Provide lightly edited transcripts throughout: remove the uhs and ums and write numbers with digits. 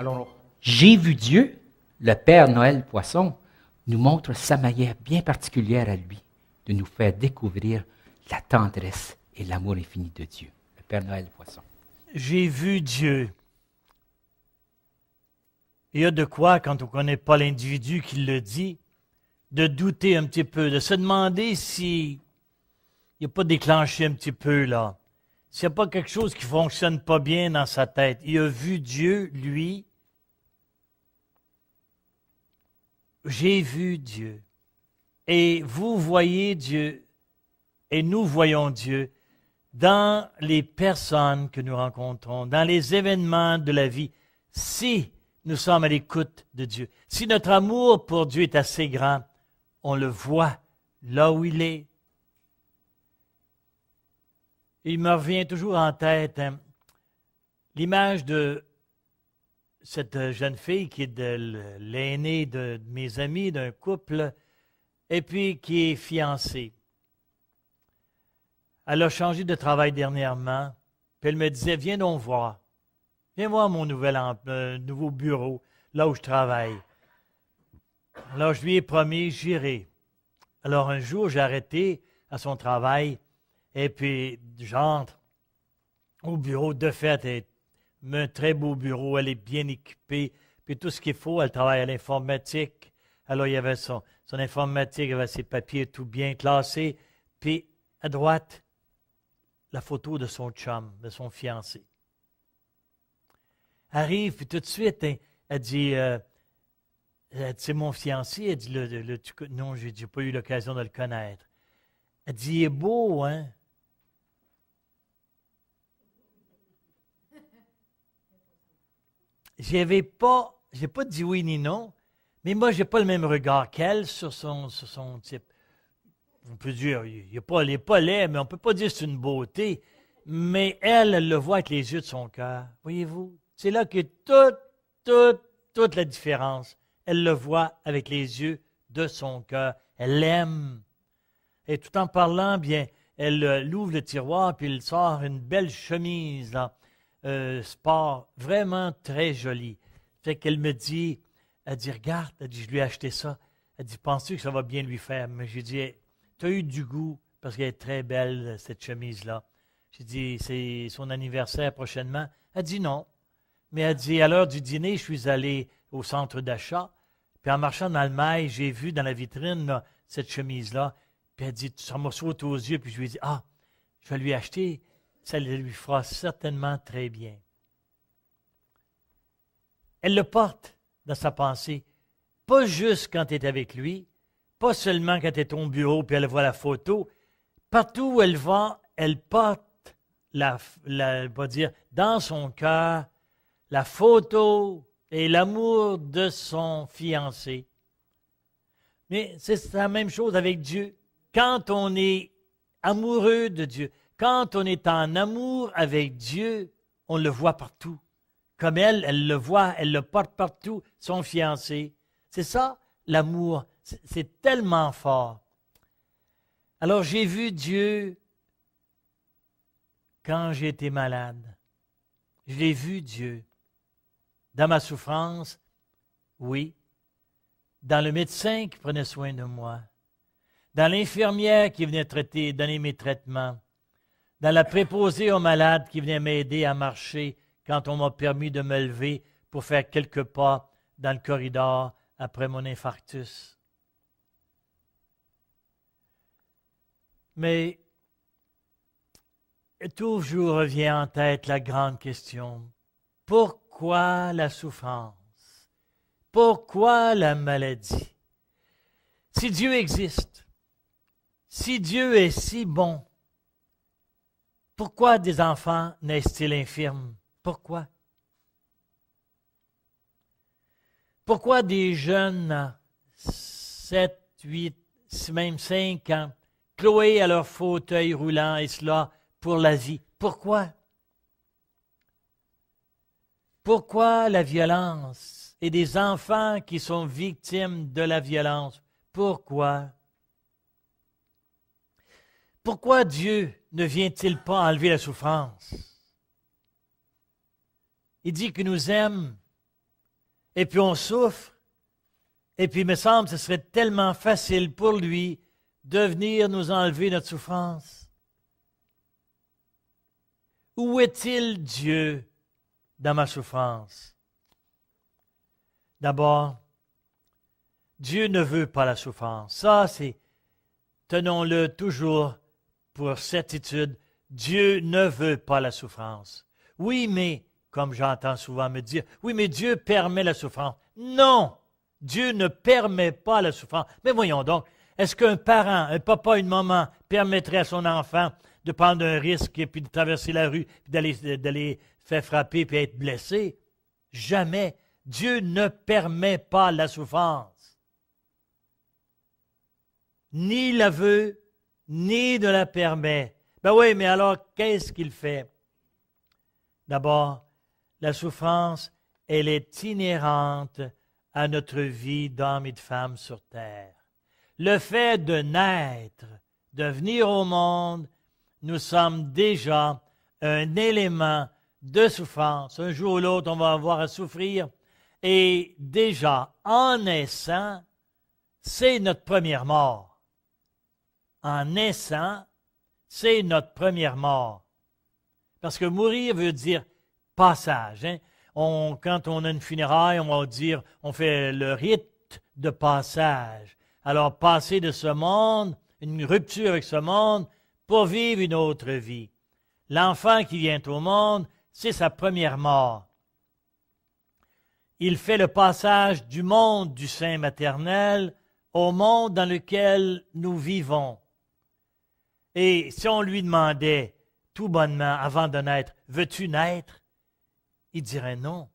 Alors, j'ai vu Dieu, le Père Noël Poisson, nous montre sa manière bien particulière à lui de nous faire découvrir la tendresse et l'amour infini de Dieu. Le Père Noël Poisson. J'ai vu Dieu. Il y a de quoi, quand on ne connaît pas l'individu qui le dit, de douter un petit peu, de se demander s'il n'y a pas déclenché un petit peu là, s'il n'y a pas quelque chose qui ne fonctionne pas bien dans sa tête. Il a vu Dieu, lui. J'ai vu Dieu. Et vous voyez Dieu, et nous voyons Dieu dans les personnes que nous rencontrons, dans les événements de la vie, si nous sommes à l'écoute de Dieu. Si notre amour pour Dieu est assez grand, on le voit là où il est. Il me revient toujours en tête l'image de cette jeune fille qui est de l'aînée de mes amis, d'un couple, et puis qui est fiancée. Elle a changé de travail dernièrement, puis elle me disait, viens donc voir. Viens voir mon nouveau bureau, là où je travaille. Alors, je lui ai promis, j'irai. Alors, un jour, j'ai arrêté à son travail, et puis j'entre au bureau. De fait, elle a un très beau bureau, elle est bien équipée, puis tout ce qu'il faut, elle travaille à l'informatique. Alors, il y avait son informatique, il y avait ses papiers tout bien classés, puis à droite, la photo de son chum, de son fiancé. Arrive, puis tout de suite, elle dit, c'est mon fiancé. Elle dit, non, je n'ai pas eu l'occasion de le connaître. Elle dit, il est beau, hein? J'ai pas dit oui ni non, mais moi, je n'ai pas le même regard qu'elle sur son type. On peut dire, il n'est pas laid, mais on ne peut pas dire que c'est une beauté. Mais elle le voit avec les yeux de son cœur. Voyez-vous? C'est là que toute la différence. Elle le voit avec les yeux de son cœur. Elle l'aime. Et tout en parlant, bien, elle ouvre le tiroir, puis elle sort une belle chemise, là, sport, vraiment très jolie. Fait qu'elle me dit, elle dit, regarde, elle dit, je lui ai acheté ça. Elle dit, penses-tu que ça va bien lui faire? Mais j'ai dit, tu as eu du goût, parce qu'elle est très belle, cette chemise-là. J'ai dit, c'est son anniversaire prochainement. Elle dit non. Mais elle dit, à l'heure du dîner, je suis allé au centre d'achat, puis en marchant dans le mail, j'ai vu dans la vitrine là, cette chemise-là, puis elle dit, ça m'a sauté aux yeux, puis je lui ai dit, je vais lui acheter, ça lui fera certainement très bien. Elle le porte dans sa pensée, pas juste quand elle est avec lui, pas seulement quand elle est au bureau, puis elle voit la photo, partout où elle va, elle porte dans son cœur, la photo et l'amour de son fiancé. Mais c'est la même chose avec Dieu. Quand on est amoureux de Dieu, quand on est en amour avec Dieu, on le voit partout. Comme elle le voit, elle le porte partout, son fiancé. C'est ça, l'amour. C'est tellement fort. Alors j'ai vu Dieu quand j'ai été malade. Je l'ai vu Dieu. Dans ma souffrance, oui. Dans le médecin qui prenait soin de moi. Dans l'infirmière qui venait donner mes traitements. Dans la préposée aux malades qui venait m'aider à marcher quand on m'a permis de me lever pour faire quelques pas dans le corridor après mon infarctus. Mais toujours revient en tête la grande question. Pourquoi la souffrance? Pourquoi la maladie? Si Dieu existe, si Dieu est si bon, pourquoi des enfants naissent-ils infirmes? Pourquoi? Pourquoi des jeunes à 7, 8, même 5 ans, cloués à leur fauteuil roulant et cela pour la vie? Pourquoi? Pourquoi la violence et des enfants qui sont victimes de la violence? Pourquoi? Pourquoi Dieu ne vient-il pas enlever la souffrance? Il dit qu'il nous aime et puis on souffre, et puis il me semble que ce serait tellement facile pour lui de venir nous enlever notre souffrance. Où est-il Dieu dans ma souffrance? D'abord, Dieu ne veut pas la souffrance. Ça, tenons-le toujours pour certitude, Dieu ne veut pas la souffrance. Oui, mais, comme j'entends souvent me dire, oui, mais Dieu permet la souffrance. Non, Dieu ne permet pas la souffrance. Mais voyons donc, est-ce qu'un parent, un papa, une maman permettrait à son enfant de prendre un risque et puis de traverser la rue, puis d'aller faire frapper puis être blessé? Jamais. Dieu ne permet pas la souffrance. Ni la veut, ni ne la permet. Ben oui, mais alors, qu'est-ce qu'il fait? D'abord, la souffrance, elle est inhérente à notre vie d'homme et de femme sur terre. Le fait de naître, de venir au monde, nous sommes déjà un élément de souffrance. Un jour ou l'autre, on va avoir à souffrir. Et déjà, en naissant, c'est notre première mort. En naissant, c'est notre première mort. Parce que mourir veut dire passage. Hein? Quand on a une funéraille, on va dire, on fait le rite de passage. Alors, passer de ce monde, une rupture avec ce monde, pour vivre une autre vie. L'enfant qui vient au monde, c'est sa première mort. Il fait le passage du monde du sein maternel au monde dans lequel nous vivons. Et si on lui demandait tout bonnement, avant de naître, « Veux-tu naître? » il dirait non.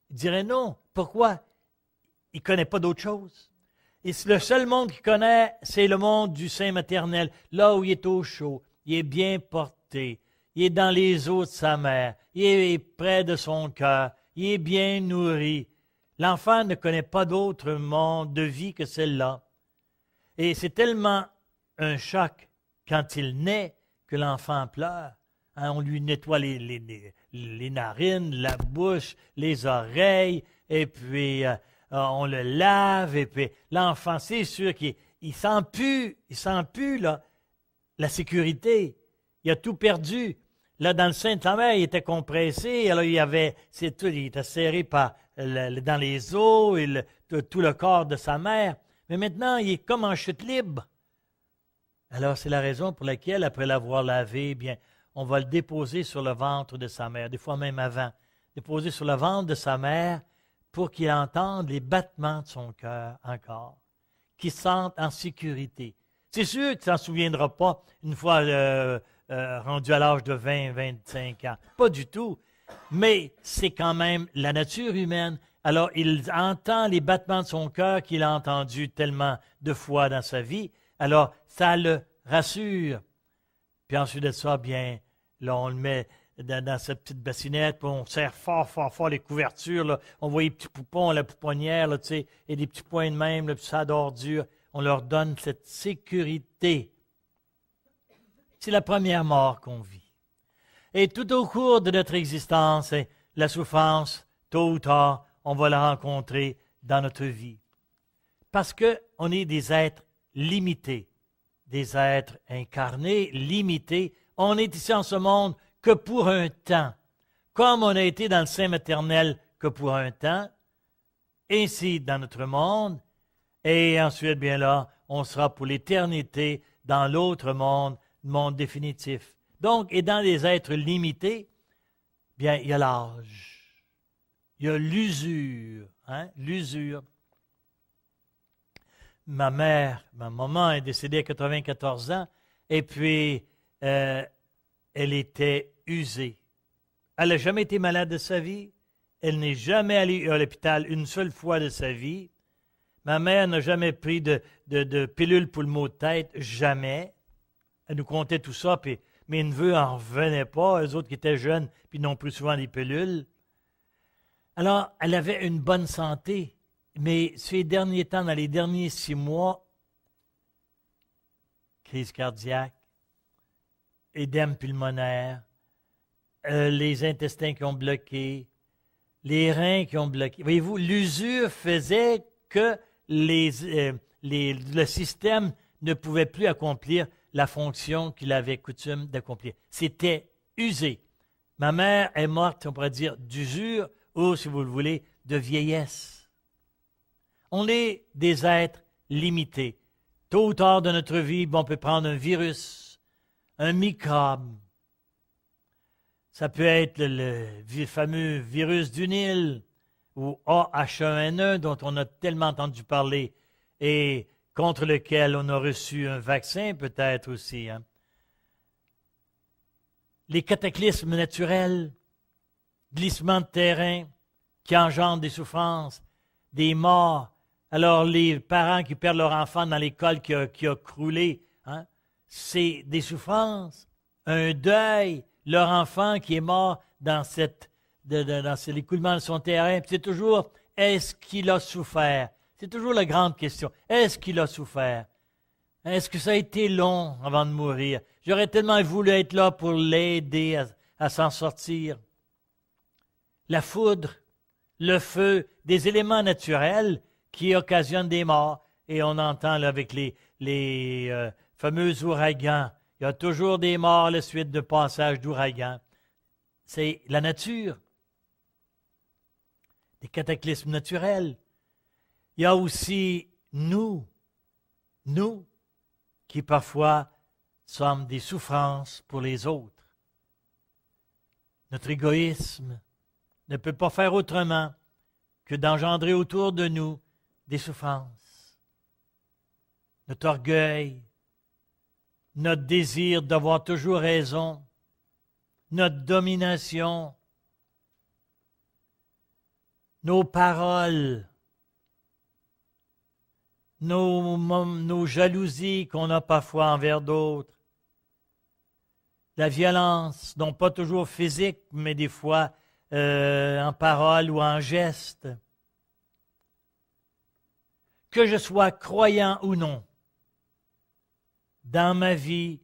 Il dirait non. Pourquoi? Il ne connaît pas d'autre chose. Et le seul monde qu'il connaît, c'est le monde du sein maternel, là où il est au chaud, il est bien porté, il est dans les os de sa mère, il est près de son cœur, il est bien nourri. L'enfant ne connaît pas d'autre monde de vie que celle-là. Et c'est tellement un choc quand il naît que l'enfant pleure. Hein, on lui nettoie les narines, la bouche, les oreilles, et puis on le lave, et puis l'enfant, c'est sûr qu'il sent plus là, la sécurité. Il a tout perdu. Là, dans le sein de sa mère, il était compressé, alors il était serré dans les os et tout le corps de sa mère. Mais maintenant, il est comme en chute libre. Alors, c'est la raison pour laquelle, après l'avoir lavé, eh bien, on va le déposer sur le ventre de sa mère, des fois même avant. Déposer sur le ventre de sa mère pour qu'il entende les battements de son cœur encore, qu'il sente en sécurité. C'est sûr qu'il ne s'en souviendra pas une fois rendu à l'âge de 20-25 ans. Pas du tout. Mais c'est quand même la nature humaine. Alors, il entend les battements de son cœur qu'il a entendus tellement de fois dans sa vie. Alors, ça le rassure. Puis ensuite de ça, bien, là, on le met dans cette petite bassinette, puis on serre fort, fort, fort les couvertures. Là. On voit les petits poupons, la pouponnière, là, et des petits points de même, là, puis ça d'ordure. On leur donne cette sécurité. C'est la première mort qu'on vit. Et tout au cours de notre existence, la souffrance, tôt ou tard, on va la rencontrer dans notre vie. Parce qu'on est des êtres limités, des êtres incarnés, limités. On est ici en ce monde que pour un temps. Comme on a été dans le sein maternel que pour un temps, ainsi dans notre monde, et ensuite, bien là, on sera pour l'éternité dans l'autre monde, le monde définitif. Donc, et dans les êtres limités, bien, il y a l'âge, il y a l'usure, l'usure. Ma maman est décédée à 94 ans, et puis elle était usée. Elle n'a jamais été malade de sa vie, elle n'est jamais allée à l'hôpital une seule fois de sa vie. Ma mère n'a jamais pris de pilule pour le maux de tête, jamais. Elle nous contait tout ça, puis mes neveux n'en revenaient pas, eux autres qui étaient jeunes, puis non plus souvent des pilules. Alors, elle avait une bonne santé, mais ces derniers temps, dans les derniers 6 mois, crise cardiaque, édème pulmonaire, les intestins qui ont bloqué, les reins qui ont bloqué. Voyez-vous, l'usure faisait que le système ne pouvait plus accomplir la fonction qu'il avait coutume d'accomplir. C'était usé. Ma mère est morte, on pourrait dire, d'usure ou, si vous le voulez, de vieillesse. On est des êtres limités. Tôt ou tard de notre vie, on peut prendre un virus, un microbe. Ça peut être le fameux virus du Nil ou AH1N1 dont on a tellement entendu parler et contre lequel on a reçu un vaccin peut-être aussi. Hein. Les cataclysmes naturels, glissements de terrain qui engendrent des souffrances, des morts. Alors les parents qui perdent leur enfant dans l'école qui a croulé, hein, c'est des souffrances, un deuil, leur enfant qui est mort dans l'écoulement de son terrain. Puis c'est toujours, est-ce qu'il a souffert? C'est toujours la grande question. Est-ce qu'il a souffert? Est-ce que ça a été long avant de mourir? J'aurais tellement voulu être là pour l'aider à s'en sortir. La foudre, le feu, des éléments naturels qui occasionnent des morts. Et on entend là, avec les fameux ouragans, il y a toujours des morts à la suite de passage d'ouragans. C'est la nature. Des cataclysmes naturels. Il y a aussi nous qui parfois sommes des souffrances pour les autres. Notre égoïsme ne peut pas faire autrement que d'engendrer autour de nous des souffrances. Notre orgueil, notre désir d'avoir toujours raison, notre domination, nos paroles, nos jalousies qu'on a parfois envers d'autres, la violence, non pas toujours physique, mais des fois en parole ou en geste. Que je sois croyant ou non, dans ma vie,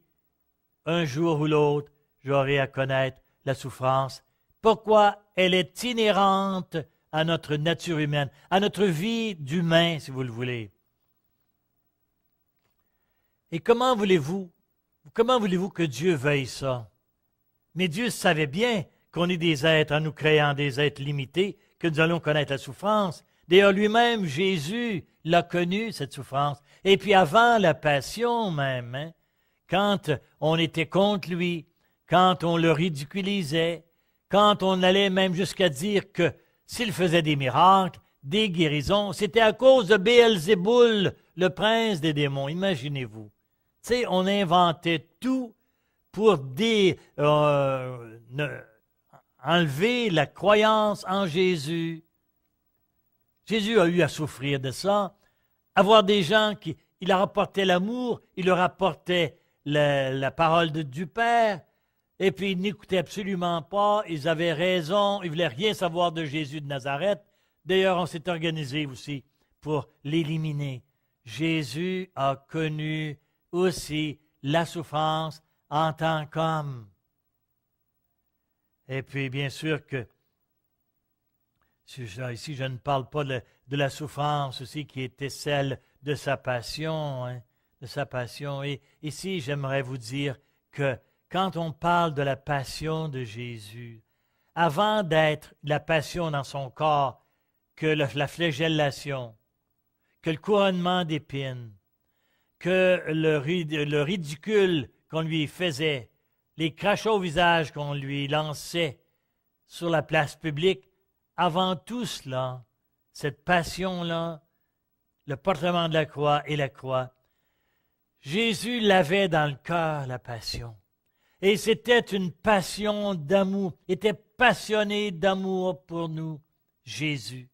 un jour ou l'autre, j'aurai à connaître la souffrance. Pourquoi elle est inhérente à notre nature humaine, à notre vie d'humain, si vous le voulez. Et comment voulez-vous que Dieu veuille ça? Mais Dieu savait bien qu'on est des êtres, en nous créant des êtres limités, que nous allons connaître la souffrance. D'ailleurs, lui-même, Jésus, l'a connu, cette souffrance. Et puis avant la passion même, hein, quand on était contre lui, quand on le ridiculisait, quand on allait même jusqu'à dire que s'il faisait des miracles, des guérisons, c'était à cause de Béelzéboul, le prince des démons. Imaginez-vous. Tu sais, on inventait tout pour enlever la croyance en Jésus. Jésus a eu à souffrir de ça, avoir des gens qui, il leur apportait l'amour, il leur apportait la parole du Père, et puis ils n'écoutaient absolument pas, ils avaient raison, ils ne voulaient rien savoir de Jésus de Nazareth. D'ailleurs, on s'est organisé aussi pour l'éliminer. Jésus a connu aussi la souffrance en tant qu'homme. Et puis, bien sûr que, ici, je ne parle pas de la souffrance aussi qui était celle de sa passion, hein, de sa passion. Et ici, j'aimerais vous dire que quand on parle de la passion de Jésus, avant d'être la passion dans son corps, que la flagellation, que le couronnement d'épines, que le ridicule qu'on lui faisait, les crachats au visage qu'on lui lançait sur la place publique, avant tout cela, cette passion-là, le portement de la croix et la croix, Jésus l'avait dans le cœur, la passion. Et c'était une passion d'amour, était passionné d'amour pour nous, Jésus.